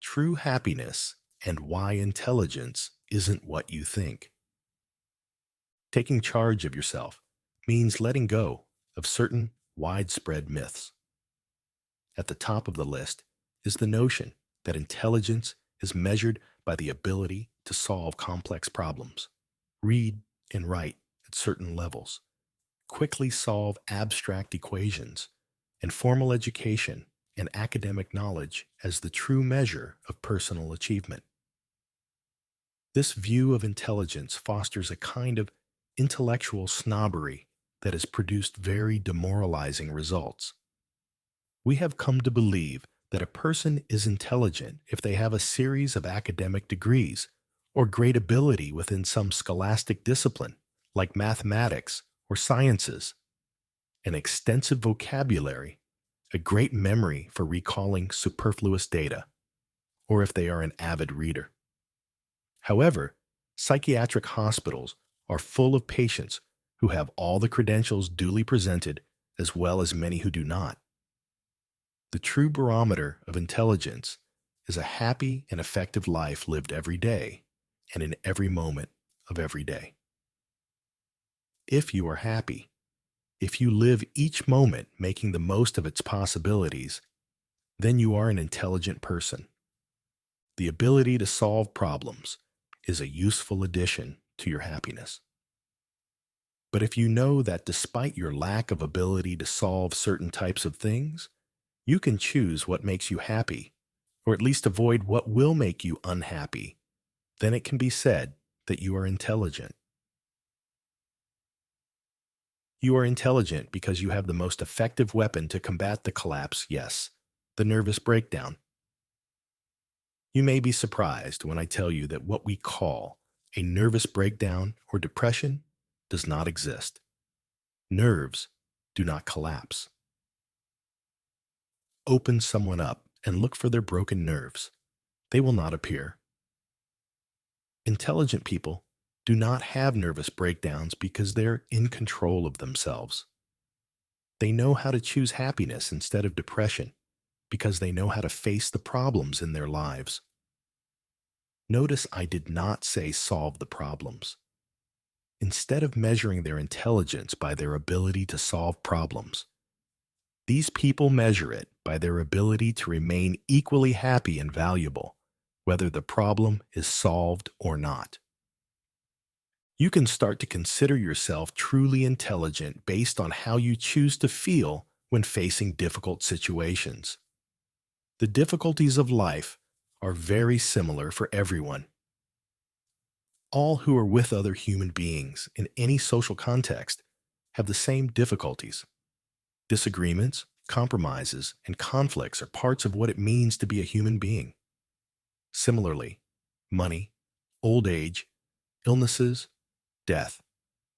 true happiness and why intelligence isn't what you think. Taking charge of yourself means letting go of certain widespread myths. At the top of the list is the notion that intelligence is measured by the ability to solve complex problems, read and write at certain levels, quickly solve abstract equations, and formal education and academic knowledge as the true measure of personal achievement. This view of intelligence fosters a kind of intellectual snobbery that has produced very demoralizing results. We have come to believe that a person is intelligent if they have a series of academic degrees or great ability within some scholastic discipline, like mathematics or sciences, an extensive vocabulary, a great memory for recalling superfluous data, or if they are an avid reader. However, psychiatric hospitals are full of patients who have all the credentials duly presented, as well as many who do not. The true barometer of intelligence is a happy and effective life lived every day and in every moment of every day. If you are happy, if you live each moment making the most of its possibilities, then you are an intelligent person. The ability to solve problems is a useful addition to your happiness. But if you know that despite your lack of ability to solve certain types of things, you can choose what makes you happy, or at least avoid what will make you unhappy, then it can be said that you are intelligent. You are intelligent because you have the most effective weapon to combat the collapse, yes, the nervous breakdown. You may be surprised when I tell you that what we call a nervous breakdown or depression does not exist. Nerves do not collapse. Open someone up and look for their broken nerves. They will not appear. Intelligent people do not have nervous breakdowns because they're in control of themselves. They know how to choose happiness instead of depression because they know how to face the problems in their lives. Notice I did not say solve the problems. Instead of measuring their intelligence by their ability to solve problems, these people measure it by their ability to remain equally happy and valuable, whether the problem is solved or not. You can start to consider yourself truly intelligent based on how you choose to feel when facing difficult situations. The difficulties of life are very similar for everyone. All who are with other human beings in any social context have the same difficulties. Disagreements, compromises, and conflicts are parts of what it means to be a human being. Similarly, money, old age, illnesses, death,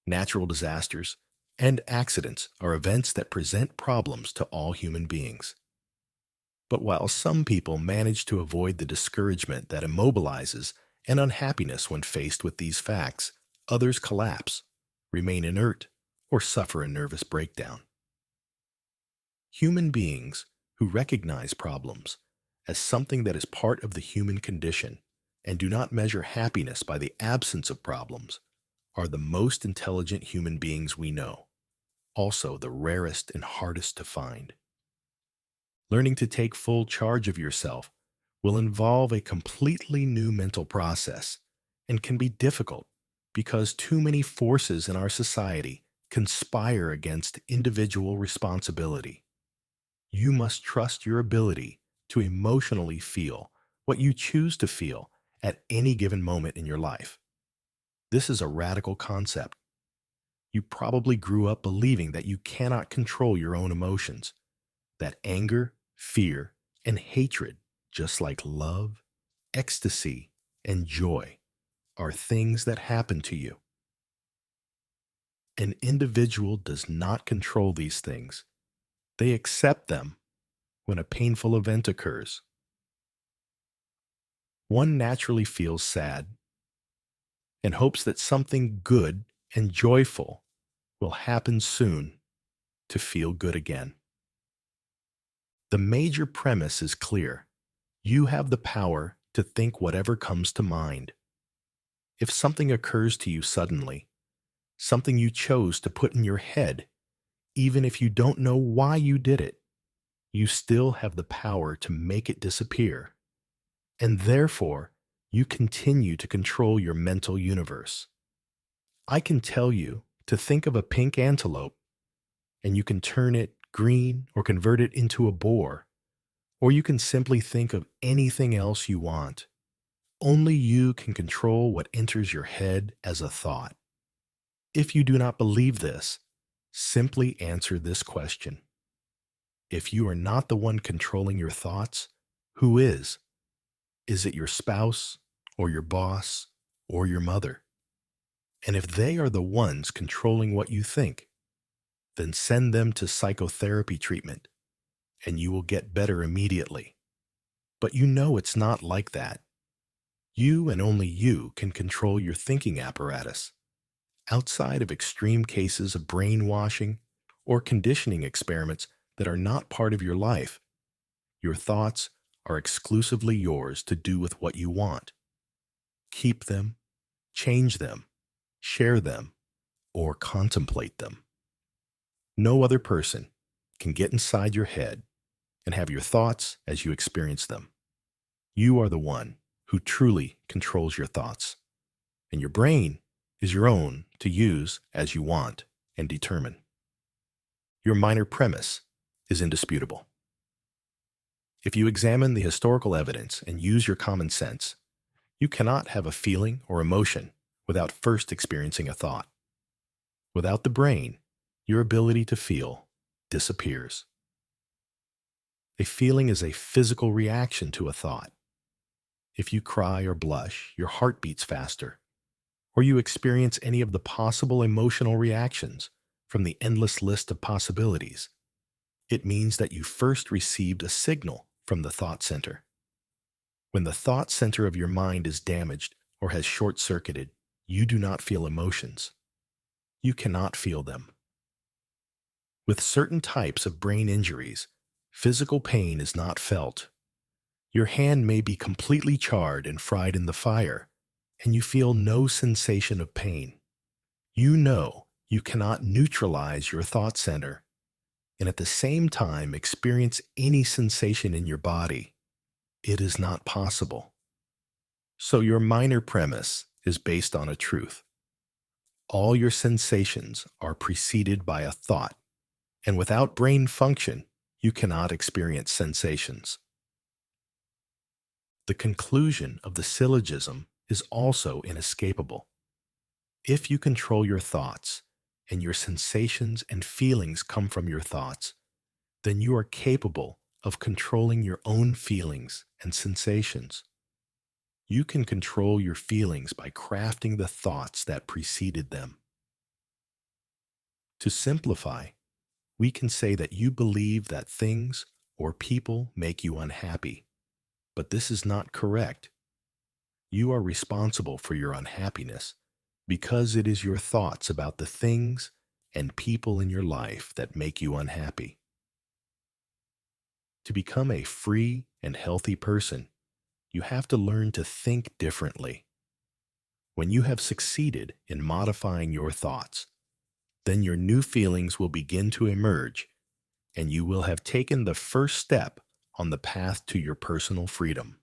natural disasters, and accidents are events that present problems to all human beings. But while some people manage to avoid the discouragement that immobilizes and unhappiness when faced with these facts, others collapse, remain inert, or suffer a nervous breakdown. Human beings who recognize problems as something that is part of the human condition and do not measure happiness by the absence of problems are the most intelligent human beings we know, also the rarest and hardest to find. Learning to take full charge of yourself will involve a completely new mental process and can be difficult because too many forces in our society conspire against individual responsibility. You must trust your ability to emotionally feel what you choose to feel at any given moment in your life. This is a radical concept. You probably grew up believing that you cannot control your own emotions, that anger, fear, and hatred, just like love, ecstasy, and joy, are things that happen to you. An individual does not control these things. They accept them when a painful event occurs. One naturally feels sad and hopes that something good and joyful will happen soon to feel good again. The major premise is clear. You have the power to think whatever comes to mind. If something occurs to you suddenly, something you chose to put in your head, even if you don't know why you did it, you still have the power to make it disappear. And therefore, you continue to control your mental universe. I can tell you to think of a pink antelope, and you can turn it green or convert it into a boar, or you can simply think of anything else you want. Only you can control what enters your head as a thought. If you do not believe this, simply answer this question. If you are not the one controlling your thoughts, who is? Is it your spouse, or your boss, or your mother? And if they are the ones controlling what you think, then send them to psychotherapy treatment, and you will get better immediately. But you know it's not like that. You and only you can control your thinking apparatus. Outside of extreme cases of brainwashing or conditioning experiments that are not part of your life, your thoughts are exclusively yours to do with what you want. Keep them, change them, share them, or contemplate them. No other person can get inside your head and have your thoughts as you experience them. You are the one who truly controls your thoughts, and your brain is your own to use as you want and determine. Your minor premise is indisputable. If you examine the historical evidence and use your common sense, you cannot have a feeling or emotion without first experiencing a thought. Without the brain, your ability to feel disappears. A feeling is a physical reaction to a thought. If you cry or blush, your heart beats faster, or you experience any of the possible emotional reactions from the endless list of possibilities, it means that you first received a signal from the thought center. When the thought center of your mind is damaged or has short-circuited, you do not feel emotions. You cannot feel them. With certain types of brain injuries, physical pain is not felt. Your hand may be completely charred and fried in the fire, and you feel no sensation of pain. You know you cannot neutralize your thought center and at the same time experience any sensation in your body. It is not possible. So your minor premise is based on a truth. All your sensations are preceded by a thought, and without brain function, you cannot experience sensations. The conclusion of the syllogism is also inescapable. If you control your thoughts, and your sensations and feelings come from your thoughts, then you are capable of controlling your own feelings and sensations. You can control your feelings by crafting the thoughts that preceded them. To simplify, we can say that you believe that things or people make you unhappy, but this is not correct. You are responsible for your unhappiness because it is your thoughts about the things and people in your life that make you unhappy. To become a free and healthy person, you have to learn to think differently. When you have succeeded in modifying your thoughts, then your new feelings will begin to emerge, and you will have taken the first step on the path to your personal freedom.